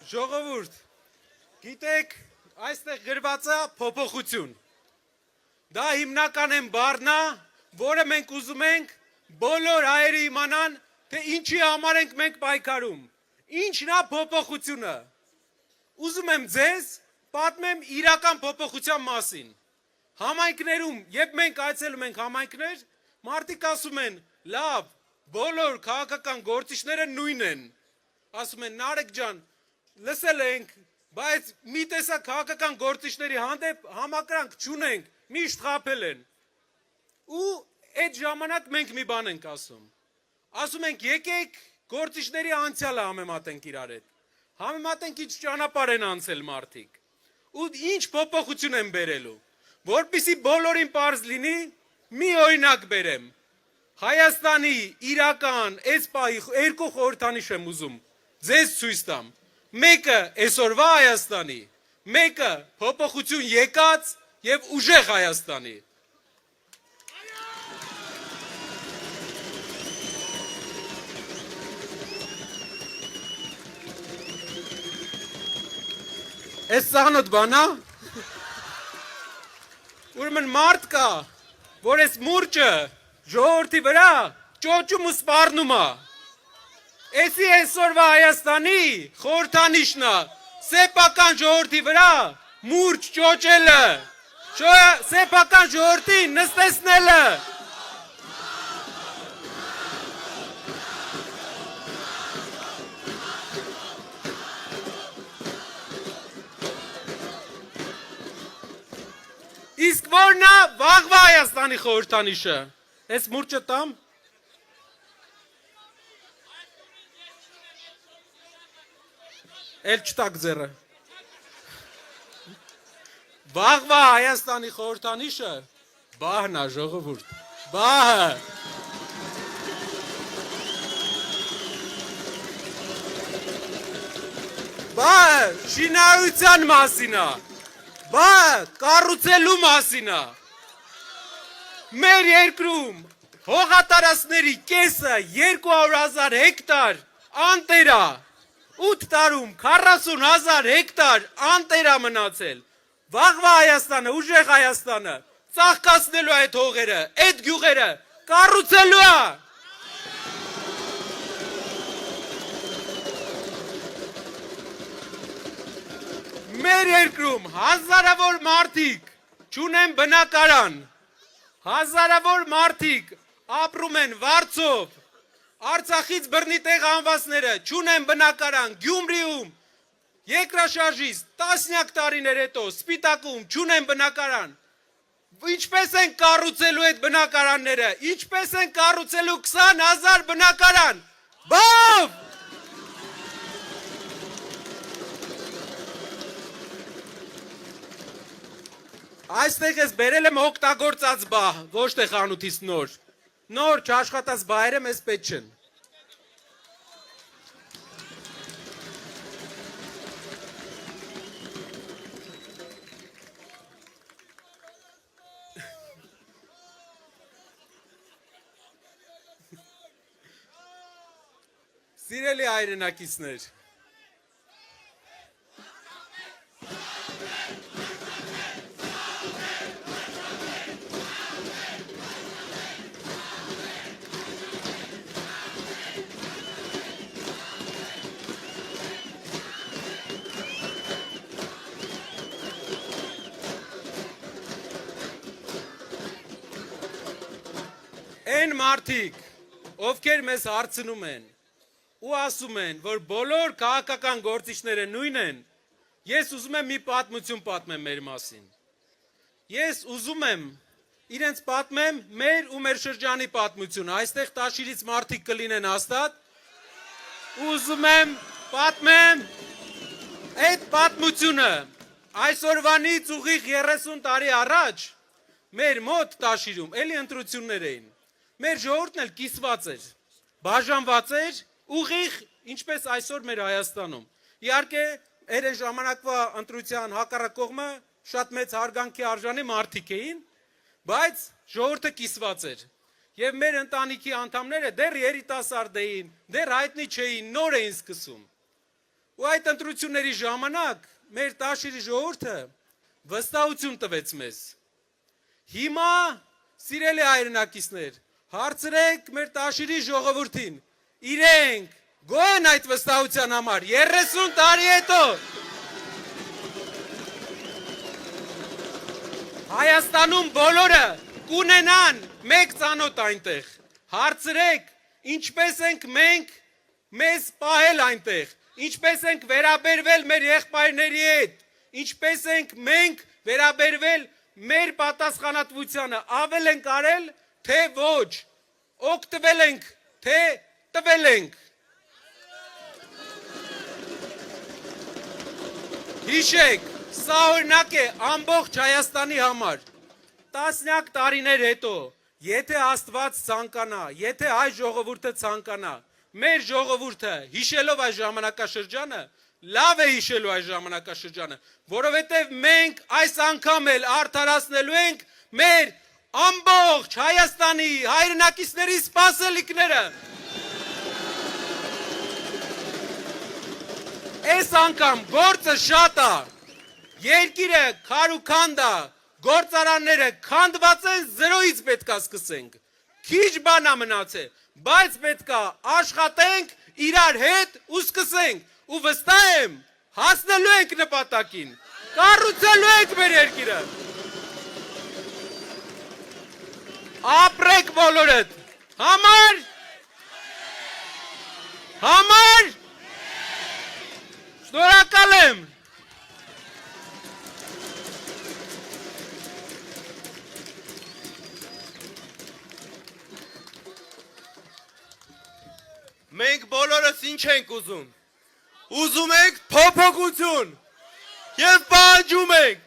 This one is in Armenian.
Ժողովուրդ, գիտեք, այստեղ գրված է փոփոխություն։ Դա հիմնական բառն է, որը մենք ուզում ենք բոլոր հայերը իմանան, թե ինչի համար ենք մենք պայքարում։ Ինչն է փոփոխությունը։ Ուզում եմ ձեզ պատմեմ իրական փոփոխության մասին։ Համայնքներում, երբ մենք այցելում ենք համայնքներ, մարդիկ ասում են, լավ, բոլոր քաղաքական գործիչները նույն են։ Ասում են, Նարեկ ջան, լսել ենք, բայց մի տեսակ քաղաքական գործիչների հանդեպ համակրանք չունենք, միշտ խաբել են։ Ու այդ ժամանակ մենք մի բան ենք ասում։ Ասում ենք, եկեք գործիչների անցյալը համեմատենք իրար հետ։ Համեմատենք ինչ ճանապարհ են անցել մարդիկ։ Ու ինչ փոփոխություն են բերելու։ Որպեսզի բոլորին պարզ լինի, մի օրինակ բերեմ։ Հայաստանի իրական այս պահի երկու խորհրդանիշ եմ ուզում ձեզ ցույց տամ։ Մեկը այսօրվա Հայաստանի, մեկը փոփոխություն եկած եւ ուժեղ Հայաստանի։ Այս սաղնոտ բանա, ուրեմն մարդ կա, որ այս մուրճը ժողովրդի վրա ճոճում ու սպառնում է։ Էսի այսօրվա Հայաստանի խորհրդանիշն է, սեփական ժողովրդի վրա մուրճ ճոճելը, սեփական ժողովրդին նստեցնելը։ Իսկ որն է վաղվա Հայաստանի խորհրդանիշը։ Այս մուրճը տամ։ Էլ չտակ ձեռը։ Վաղվա Հայաստանի խորհրդանիշը բահն է, ժողովուրդ։ Բահը։ Բահը շինարարության մասին է։ Բա կառուցելու մասին է։ Մեր երկրում հողատարածքների կեսը 200,000 հեկտար անտեր է։ 8 տարում 40,000 հեկտար անտեր է մնացել։ Վաղվա Հայաստանը, ուժեղ Հայաստանը ծաղկացնելու այդ հողերը, այդ գյուղերը կառուցելու է։ Մեր երկրում հազարավոր մարդիկ չունեն բնակարան, հազարավոր մարդիկ ապրում են վարձով, Արցախից բռնի տեղ անվածները չունեն բնակարան, Գյումրիում, երկրաշարժից տասնյակ տարիներ հետո Սպիտակում չունեն բնակարան։ Ինչպես են կառուցելու այդ բնակարանները, ինչպես են կառուցելու 20,000 բնակարան։ Բավ! Այստեղ ես բերել եմ օգտագործած բահ, ոչ թե խանութից նոր։ Նոր չաշխատած բահերը մեզ պետք չեն։ Սիրելի հայրենակիցներ, այն մարդիկ, ովքեր մեզ հարցնում են ու ասում են, որ բոլոր քաղաքական գործիչները նույն են, ես ուզում եմ մի պատմություն պատմեմ մեր մասին։ Ես ուզում եմ իրենց պատմեմ մեր ու մեր շրջանի պատմությունը, այստեղ Տաշիրից մարդիկ կլինեն հաստատ, ուզում եմ պատմեմ այդ պատմությունը, այսօրվանից ուղիղ 30 տարի առաջ մեր մոտ Տաշիրում էլի ընտրություններ էին, մեր ժողովուրդն էլ կիսված էր, բաժանված էր, ուղիղ ինչպես այսօր մեր Հայաստանում։ Իհարկե, այդ ժամանակվա ընտրության հակառակ կողմը շատ մեծ հարգանքի արժանի մարդիկ էին, բայց ժողովուրդը կիսված էր։ Եվ մեր ընտանիքի անդամները դեռ երիտասարդ էին, դեռ հայտնի չէին, նոր էին սկսում։ Ու այդ ընտրությունների ժամանակ մեր Տաշիրի ժողովուրդը վստահություն տվեց մեզ։ Հիմա, սիրելի հայրենակիցներ, հարցրեք մեր Տաշիրի ժողովրդին, իրենք գոհ են այդ վստահության համար 30 տարի հետո։ Հայաստանում բոլորը կունենան մեկ ծանոթ այնտեղ։ Հարցրեք, ինչպես ենք մենք մեզ պահել այնտեղ, ինչպես ենք վերաբերվել մեր եղբայրների հետ, ինչպես ենք մենք վերաբերվել մեր պատասխանատվությանը, ավել ենք արել, թե ոչ, օգտվել ենք, թե տվել ենք։ Հիշեք, սա օրինակ է ամբողջ Հայաստանի համար։ Տասնյակ տարիներ հետո, եթե Աստված ցանկանա, եթե հայ ժողովուրդը ցանկանա, մեր ժողովուրդը հիշելով այս ժամանակաշրջանը, լավ է հիշելու այս ժամանակաշրջանը, որովհետև մենք այս անգամ էլ արդարացնելու ենք մեր ամբողջ Հայաստանի հայրենակիցների սպասելիքները։ Այս անգամ գործը շատ է, երկիրը քարուքանդ է, գործարանները քանդված են, զրոյից պետքա սկսենք, քիչ բան է մնացել, բայց պետքա աշխատենք իրար հետ ու սկսենք, ու վստահ եմ հասնելու ենք նպատակին, կառուցելու ենք մեր երկիրը։ Ապրեք բոլորդ, համար, շնորհակալ եմ։ Մենք բոլորս ինչ ենք ուզում։ Ուզում ենք փոփոխություն և պահանջում ենք